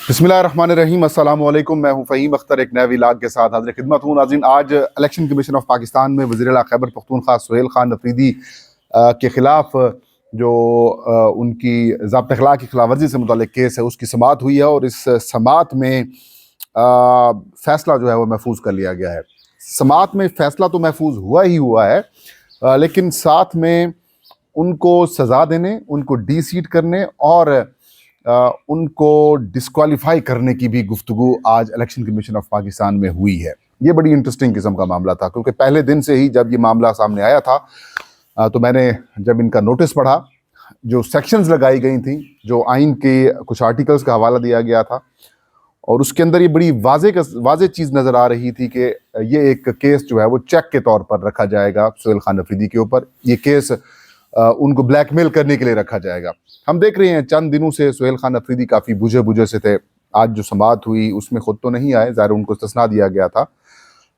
बिस्मिल्लाहिर्रहमानिर्रहीम। अस्सलाम वालेकुम। मैं हूं फ़हीम अख्तर, एक नए व्लॉग के साथ हाज़िर खिदमत हूं। नाज़रीन, आज इलेक्शन कमीशन ऑफ पाकिस्तान में वज़ीर आला खैबर पख्तूनख्वा सुहेल खान अफरीदी के ख़िलाफ़ जो उनकी ज़ाब्ता अखलाक की खिलाफ वर्जी से मुताल्लिक़ केस है, उसकी समाअत हुई है और इस समाअत में फ़ैसला जो है वो महफूज कर लिया गया है। समाअत में फ़ैसला तो महफूज हुआ ही हुआ है, लेकिन साथ में उनको सज़ा देने, उनको डी सीट करने और उनको डिस्क्वालीफाई करने की भी गुफ्तगू आज इलेक्शन कमीशन ऑफ पाकिस्तान में हुई है। ये बड़ी इंटरेस्टिंग किस्म का मामला था, क्योंकि पहले दिन से ही जब ये मामला सामने आया था तो मैंने जब इनका नोटिस पढ़ा, जो सेक्शंस लगाई गई थी, जो आइन के कुछ आर्टिकल्स का हवाला दिया गया था, और उसके अंदर ये बड़ी वाज़े चीज़ नज़र आ रही थी कि ये एक केस जो है वो चेक के तौर पर रखा जाएगा सुहेल खान अफरीदी के ऊपर। ये केस उनको ब्लैकमेल करने के लिए रखा जाएगा। हम देख रहे हैं चंद दिनों से सुहेल खान अफरीदी काफ़ी बुझे बुझे से थे। आज जो समाअत हुई उसमें खुद तो नहीं आए, ज़ाहिर उनको इस्तिस्ना दिया गया था,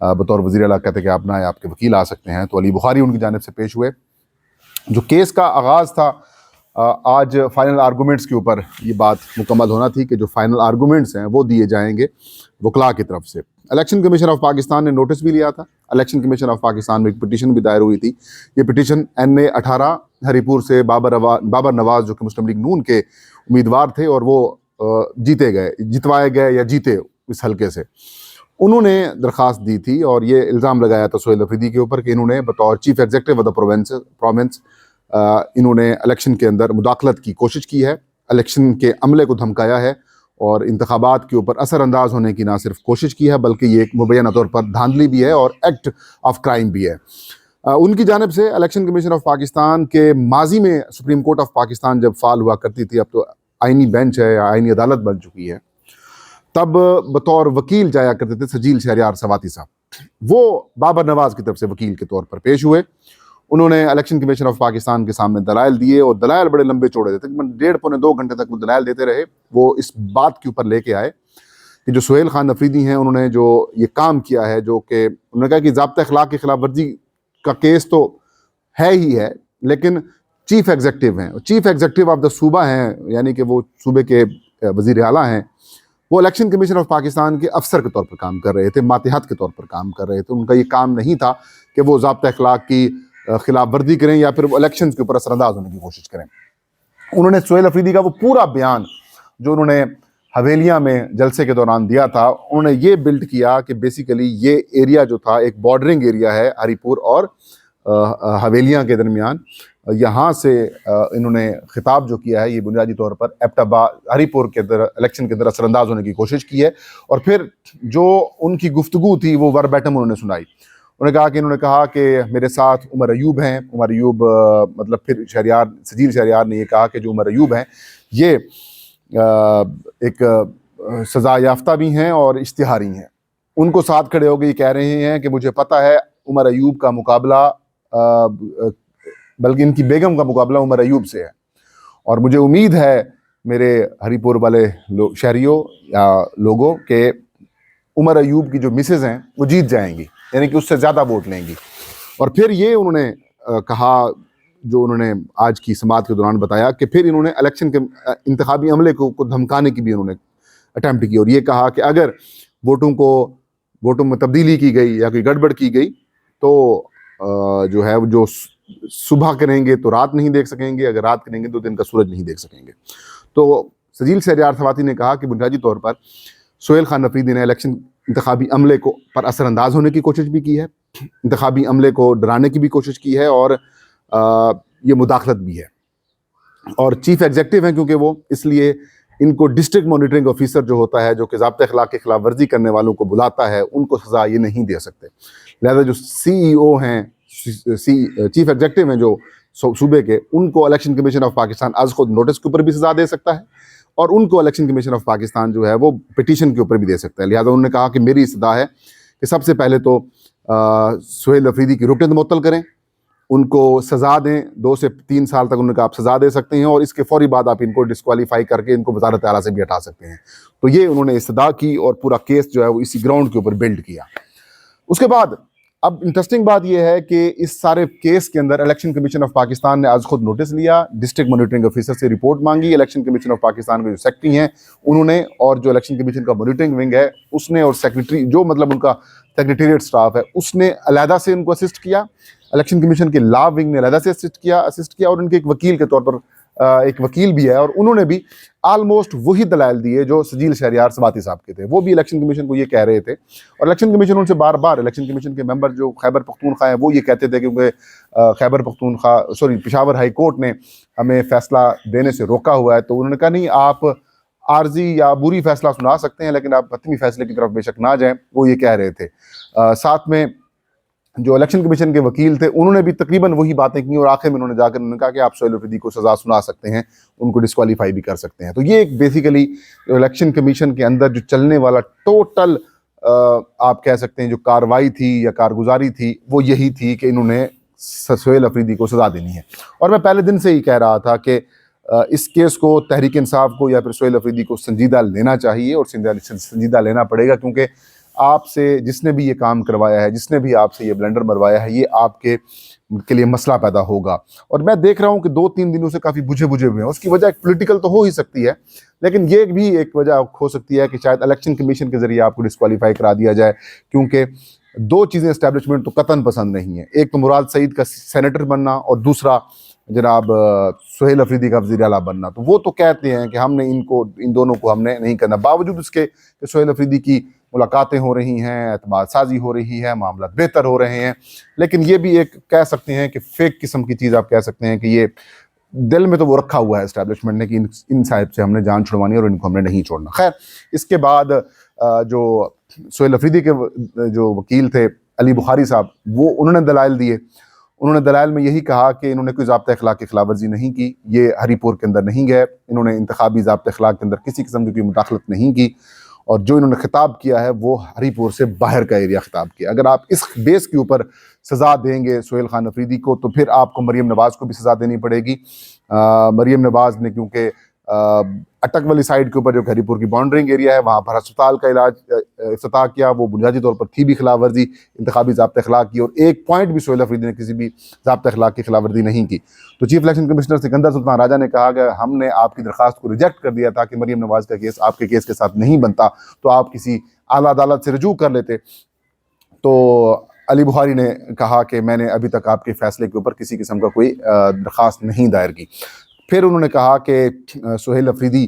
बतौर वज़ीर आला कहते कि आप ना आए, आपके वकील आ सकते हैं, तो अली बुखारी उनकी जानिब से पेश हुए। जो केस का आगाज़ था, आज फाइनल आर्गूमेंट्स के ऊपर ये बात मुकम्मल होना थी कि जो फाइनल आर्गूमेंट्स हैं वो दिए जाएंगे वकला की तरफ से। इलेक्शन कमीशन ऑफ पाकिस्तान ने नोटिस भी लिया था। इलेक्शन कमीशन ऑफ पाकिस्तान में एक पिटीशन भी दायर हुई थी। ये पिटीशन NA 18 हरीपुर से बाबर नवाज, जो कि मुस्लिम लीग नून के उम्मीदवार थे और वो जितवाए गए या जीते इस हल्के से, उन्होंने दरख्वास्त दी थी और ये इल्ज़ाम लगाया था सुहेल अफरीदी के ऊपर कि इन्होंने बतौर chief executive of the province इन्होंने इलेक्शन के अंदर मुदाखलत की कोशिश की है, इलेक्शन के अमले को धमकाया है और इंतखाबात के ऊपर असरअंदाज होने की ना सिर्फ कोशिश की है, बल्कि ये एक मुबैना तौर पर धांधली भी है और एक्ट ऑफ क्राइम भी है। उनकी जानिब से इलेक्शन कमीशन ऑफ पाकिस्तान के माजी में सुप्रीम कोर्ट ऑफ पाकिस्तान जब फाल हुआ करती थी, अब तो आइनी बेंच है या आइनी अदालत बन चुकी है, तब बतौर वकील जाया करते थे सजील शहरियार सवाती साहब। वो बाबर नवाज की तरफ से वकील के तौर पर पेश हुए। उन्होंने इलेक्शन कमीशन ऑफ पाकिस्तान के सामने दलाइल दिए और दलाइल बड़े लंबे चौड़े थे, तकरीबन 1.5-2 घंटे तक वो दलाइल देते रहे। वो इस बात के ऊपर लेके आए कि जो सुहेल खान अफरीदी हैं, उन्होंने जो ये काम किया है, जो कि उन्होंने कहा कि ज़ाब्ता अखलाक की खिलाफ वर्जी का केस तो है ही है, लेकिन चीफ एग्जीक्यूटिव हैं, चीफ एग्जीक्यूटिव ऑफ द सूबा हैं, यानी कि वो सूबे के वज़ीर आला हैं, वो इलेक्शन कमीशन ऑफ पाकिस्तान के अफसर के तौर पर काम कर रहे थे, मातहत के तौर पर काम कर रहे थे। उनका ये काम नहीं था कि वो ज़ाब्ता अखलाक की खिलाफ वर्जी करें या फिर वो इलेक्शन के ऊपर असरअंदाज होने की कोशिश करें। उन्होंने सुहेल अफरीदी का वो पूरा बयान जो उन्होंने हवेलियां में जलसे के दौरान दिया था, उन्होंने ये बिल्ड किया कि बेसिकली ये एरिया जो था एक बॉर्डरिंग एरिया है हरीपुर और हवेलियां के दरमियान। यहाँ से इन्होंने खिताब जो किया है, ये बुनियादी तौर पर एबटाबाद हरीपुर के अंदर इलेक्शन के अंदर असरअंदाज होने की कोशिश की है। और फिर जो उनकी गुफ्तगू थी वो वर्बैटम उन्होंने सुनाई। उन्होंने कहा कि मेरे साथ उमर अयूब हैं। उमर अयूब मतलब फिर सजील शहरियार ने ये कहा कि जो उमर अयूब हैं ये एक सज़ा याफ्ता भी हैं और इश्तिहारी हैं। उनको साथ खड़े होकर ये कह रहे हैं कि मुझे पता है उमर अयूब का मुकाबला, बल्कि इनकी बेगम का मुकाबला उमर अयूब से है, और मुझे उम्मीद है मेरे हरीपुर वाले शहरियों या लोगों के उमर अयूब की जो मिसेज हैं वो जीत जाएंगी, यानी कि उससे ज़्यादा वोट लेंगी। और फिर ये उन्होंने कहा, जो उन्होंने आज की समाअत के दौरान बताया, कि फिर इन्होंने इलेक्शन के इंतखाबी अमले को धमकाने की भी उन्होंने अटैम्प्ट की और ये कहा कि अगर वोटों में तब्दीली की गई या कोई गड़बड़ की गई तो जो है वो जो सुबह करेंगे तो रात नहीं देख सकेंगे, अगर रात करेंगे तो दिन का सूरज नहीं देख सकेंगे। तो सजील शहरियार सवाती ने कहा कि बुनियादी तौर पर सुहेल खान अफरीदी ने इलेक्शन इंतखाबी अमले को पर असरअंदाज होने की कोशिश भी की है, इंतखाबी अमले को डराने की भी कोशिश की है और ये मुदाखलत भी है। और चीफ एग्जीक्यूटिव हैं क्योंकि वो, इसलिए इनको डिस्ट्रिक्ट मॉनिटरिंग ऑफिसर जो होता है, जो कि ज़ाब्ता अखलाक की खिलाफ वर्जी करने वालों को बुलाता है, उनको सज़ा ये नहीं दे सकते। लिहाजा जो CEO हैं, चीफ एग्जीक्यूटिव हैं जो सूबे के, उनको इलेक्शन कमीशन ऑफ पाकिस्तान आज खुद नोटिस के ऊपर भी सज़ा दे सकता है और उनको इलेक्शन कमीशन ऑफ पाकिस्तान जो है वो पिटीशन के ऊपर भी दे सकता है। लिहाजा उन्होंने कहा कि मेरी इस्तदा है कि सबसे पहले तो सुहेल अफरीदी की रुकनीत मुअत्तल करें, उनको सज़ा दें, 2 से 3 साल तक उन्होंने कहा आप सज़ा दे सकते हैं और इसके फौरी बाद आप इनको डिस्क्वालीफाई करके इनको वज़ारत आला से भी हटा सकते हैं। तो ये उन्होंने इस्तदा की और पूरा केस जो है वो इसी ग्राउंड के ऊपर बिल्ड किया। उसके बाद अब इंटरेस्टिंग बात यह है कि इस सारे केस के अंदर इलेक्शन कमीशन ऑफ पाकिस्तान ने आज खुद नोटिस लिया, डिस्ट्रिक्ट मॉनिटरिंग ऑफिसर से रिपोर्ट मांगी। इलेक्शन कमीशन ऑफ पाकिस्तान के जो सेक्रेटरी हैं उन्होंने, और जो इलेक्शन कमीशन का मॉनिटरिंग विंग है उसने, और सेक्रेटरी जो मतलब उनका सेक्रेटेरिएट स्टाफ है उसने अलहदा से उनको असिस्ट किया। इलेक्शन कमीशन के लॉ विंग ने अलहदा से असिस्ट किया और उनके एक वकील के तौर पर एक वकील भी है, और उन्होंने भी ऑलमोस्ट वही दलाइल दिए जो सजील शहरियार सवाती साहब के थे। वो भी इलेक्शन कमीशन को ये कह रहे थे, और इलेक्शन कमीशन उनसे बार बार, इलेक्शन कमीशन के मेंबर जो खैबर पख्तूनख्वा हैं वो ये कहते थे क्योंकि खैबर पख्तूनख्वा पेशावर हाई कोर्ट ने हमें फैसला देने से रोका हुआ है। तो उन्होंने कहा नहीं, आप आर्जी या बुरी फैसला सुना सकते हैं लेकिन आप हतमी फैसले की तरफ बेशक ना जाएं, वो ये कह रहे थे। साथ में जो इलेक्शन कमीशन के वकील थे उन्होंने भी तकरीबन वही बातें की, और आखिर में उन्होंने जाकर उन्होंने कहा कि आप सोहेल अफरीदी को सजा सुना सकते हैं, उनको डिस्क्वालीफाई भी कर सकते हैं। तो ये एक बेसिकली इलेक्शन कमीशन के अंदर जो चलने वाला टोटल आप कह सकते हैं जो कार्रवाई थी या कारगुजारी थी वो यही थी कि इन्होंने सोहेल अफरीदी को सजा देनी है। और मैं पहले दिन से ही कह रहा था कि इस केस को तहरीक इंसाफ को या फिर सोहेल अफरीदी को संजीदा लेना चाहिए, और संजीदा लेना पड़ेगा, क्योंकि आपसे जिसने भी ये काम करवाया है, जिसने भी आपसे ये ब्लेंडर मरवाया है, ये आपके के लिए मसला पैदा होगा। और मैं देख रहा हूँ कि 2-3 दिनों से काफ़ी बुझे हुए हैं। उसकी वजह एक पॉलिटिकल तो हो ही सकती है, लेकिन ये भी एक वजह हो सकती है कि शायद इलेक्शन कमीशन के जरिए आपको डिस्क्वालीफाई करा दिया जाए, क्योंकि 2 चीज़ें इस्टेब्लिशमेंट तो कतन पसंद नहीं है। एक तो मुराद सईद का सेनेटर बनना, और दूसरा जनाब सोहेल अफरीदी का वज़ीर आला बनना। तो वो तो कहते हैं कि हमने इन दोनों को हमने नहीं करना, बावजूद उसके कि सोहेल अफरीदी की मुलाकातें हो रही हैं, एतमाद साजी हो रही है, मामला बेहतर हो रहे हैं। लेकिन ये भी एक कह सकते हैं कि फेक किस्म की चीज़ आप कह सकते हैं कि ये दिल में तो वो रखा हुआ है इस्टेब्लिशमेंट ने कि इन साहिब से हमने जान छुड़वानी है और इनको हमने नहीं छोड़ना। खैर, इसके बाद जो सोहेल अफरीदी के जो वकील थे अली बुखारी साहब, वो उन्होंने दलाइल दिए। उन्होंने दलाइल में यही कहा कि इन्होंने कोई ज़ाब्ता अखलाक की खिलाफ वर्जी नहीं की, ये हरीपुर के अंदर नहीं गए, इन्होंने इंतखाबी ज़ाब्ता अखलाक के अंदर किसी किस्म की कोई मुदाखलत नहीं की, और जो इन्होंने खिताब किया है वो हरीपुर से बाहर का एरिया खिताब किया। अगर आप इस बेस के ऊपर सज़ा देंगे सोहेल खान अफरीदी को, तो फिर आपको मरीम नवाज़ को भी सज़ा देनी पड़ेगी। मरीम नवाज़ ने क्योंकि अटक वाली साइड के ऊपर जो हरीपुर की बाउंड्रिंग एरिया है वहाँ पर अस्पताल का इलाज इफ्तिताह किया, वो बुनियादी तौर पर थी भी खिलाफ वर्जी इंतखाबी ज़ाब्ता अखलाक की, और एक पॉइंट भी सोहेल अफरीदी ने किसी भी ज़ाब्ता अखलाक की खिलाफ वर्जी नहीं की। तो chief election commissioner Sikandar Sultan Raja ने कहा कि हमने आपकी दरख्वास्त को रिजेक्ट कर दिया था कि मरीम नवाज़ का केस आपके केस के साथ नहीं बनता, तो आप किसी आला अदालत से रजू कर लेते। तो अली बुखारी ने कहा कि मैंने अभी तक आपके फैसले के ऊपर किसी किस्म का कोई दरख्वास्त नहीं दायर की। फिर उन्होंने कहा कि सोहेल अफरीदी,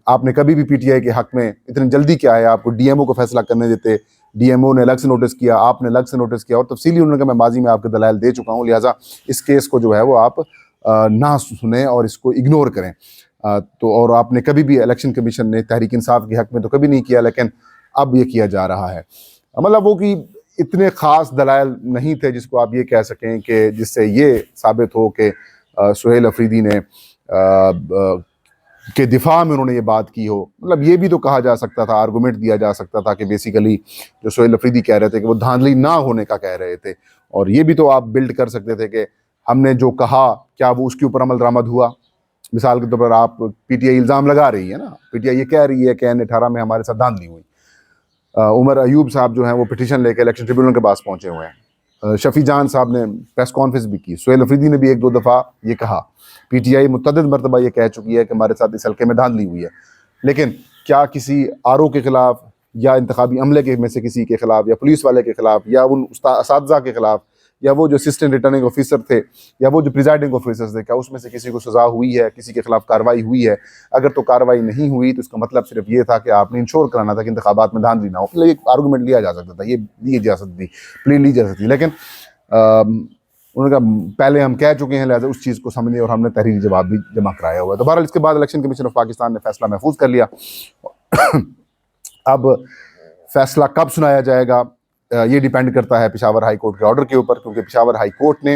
आपने कभी भी पीटीआई के हक में इतनी जल्दी क्या है, आपको डीएमओ को फैसला करने देते, डीएमओ ने अलग से नोटिस किया, आपने अलग से नोटिस किया, और तफसीली उन्होंने कहा मैं माजी में आपके दलाइल दे चुका हूँ, लिहाजा इस केस को जो है वो आप ना सुने और इसको इग्नोर करें। तो और आपने कभी भी इलेक्शन कमीशन ने तहरीक इंसाफ के हक में तो कभी नहीं किया, लेकिन अब ये किया जा रहा है। मतलब वो कि इतने ख़ास दलाइल नहीं थे जिसको आप ये कह सकें कि जिससे ये साबित हो कि सोहेल अफरीदी ने के दिफा में उन्होंने ये बात की हो। मतलब ये भी तो कहा जा सकता था, आर्गूमेंट दिया जा सकता था कि बेसिकली जो सोहेल अफरीदी कह रहे थे कि वो धांधली ना होने का कह रहे थे, और ये भी तो आप बिल्ड कर सकते थे कि हमने जो कहा क्या वो उसके ऊपर अमल दरामद हुआ। मिसाल के तौर पर आप पीटीआई इल्ज़ाम लगा रही है ना, पीटीआई ये कह रही है कि N18 में हमारे साथ धांधली हुई। उमर अयूब साहब जो हैं वो पिटीशन लेकर इलेक्शन ट्रिब्यूनल के पास पहुंचे हुए हैं। शफी जान साहब ने प्रेस कॉन्फ्रेंस भी की। सोहेल अफरीदी ने भी 1-2 दफ़ा ये कहा। पीटीआई मुतअद्दिद मरतबा ये कह चुकी है कि हमारे साथ इस हल्के में धांधली हुई है। लेकिन क्या किसी आरओ के ख़िलाफ़ या इंतखाबी अमले के में से किसी के ख़िलाफ़ या पुलिस वाले के ख़िलाफ़ या उन असातिज़ा के ख़िलाफ़ या वो जो असिस्टेंट रिटर्निंग ऑफिसर थे या वो जो प्रिजाइडिंग ऑफिसर्स थे, क्या उसमें से किसी को सज़ा हुई है, किसी के खिलाफ कार्रवाई हुई है? अगर तो कार्रवाई नहीं हुई तो इसका मतलब सिर्फ ये था कि आपने इंश्योर कराना था कि इंतखाबात में धांधली ना हो। फिर एक आर्गूमेंट लिया जा सकता था, ये ली जा सकती, प्ली ली जा सकती, लेकिन उन्होंने कहा पहले हम कह चुके हैं, लिहाजा उस चीज़ को समझे और हमने तहरीरी जवाब भी जमा कराया हुआ है। तो बहरहाल इसके बाद इलेक्शन कमीशन ऑफ पाकिस्तान ने फैसला महफूज कर लिया। अब फैसला कब सुनाया जाएगा ये डिपेंड करता है पेशावर हाई कोर्ट के ऑर्डर के ऊपर, क्योंकि पेशावर हाई कोर्ट ने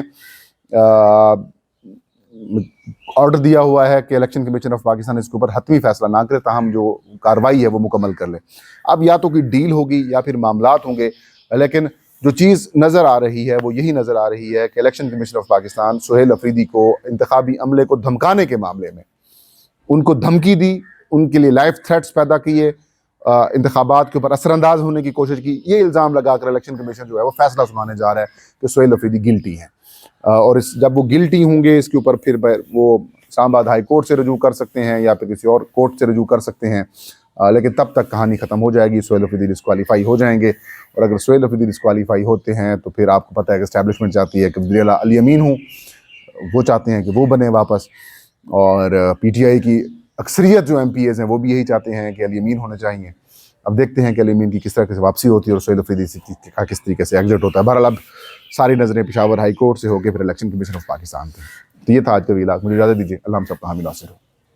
ऑर्डर दिया हुआ है कि इलेक्शन कमीशन ऑफ पाकिस्तान इसके ऊपर हतमी फैसला ना करे, ताहम जो कार्रवाई है वो मुकम्मल कर ले। अब या तो कोई डील होगी या फिर मामलात होंगे, लेकिन जो चीज़ नज़र आ रही है वो यही नज़र आ रही है कि election commission of Pakistan Sohail Afridi को इंतखाबी अमले को धमकाने के मामले में उनको धमकी दी, उनके लिए लाइफ थ्रेट्स पैदा किए, इंतखाबात के ऊपर असरअंदाज होने की कोशिश की। ये इल्ज़ाम लगाकर इलेक्शन कमीशन जो है वो फैसला सुनाने जा रहा है कि सुहेल अफरीदी गिल्टी हैं, और जब वो गिल्टी होंगे इसके ऊपर फिर वो इस्लामाबाद हाई कोर्ट से रजू कर सकते हैं या फिर किसी और कोर्ट से रजू कर सकते हैं। लेकिन तब तक कहानी ख़त्म हो जाएगी, सुहेल अफरीदी डिस्क्वालीफाई हो जाएंगे। और अगर सुहेल अफरीदी डिस्क्वालीफाई होते हैं तो फिर आपको पता है कि इस्टेब्लिशमेंट चाहती है कि वज़ीर अली अमीन हूँ, वो चाहते हैं कि वो बने वापस, और PTI की अक्सरियत जो MPAs हैं वो भी यही चाहते हैं कि अली अमीन होने चाहिए। अब देखते हैं कि अली अमीन की किस तरह से वापसी होती है और सुहेल अफरीदी का किस तरीके से एग्जिट होता है। बहरहाल अब सारी नज़रें पेशावर हाई कोर्ट से होकर फिर इलेक्शन कमीशन ऑफ पाकिस्तान पे। तो ये था आज का वीलाग। मुझे इजाज़त दीजिए। अल्लाह हम सबका हामी नासिर हो।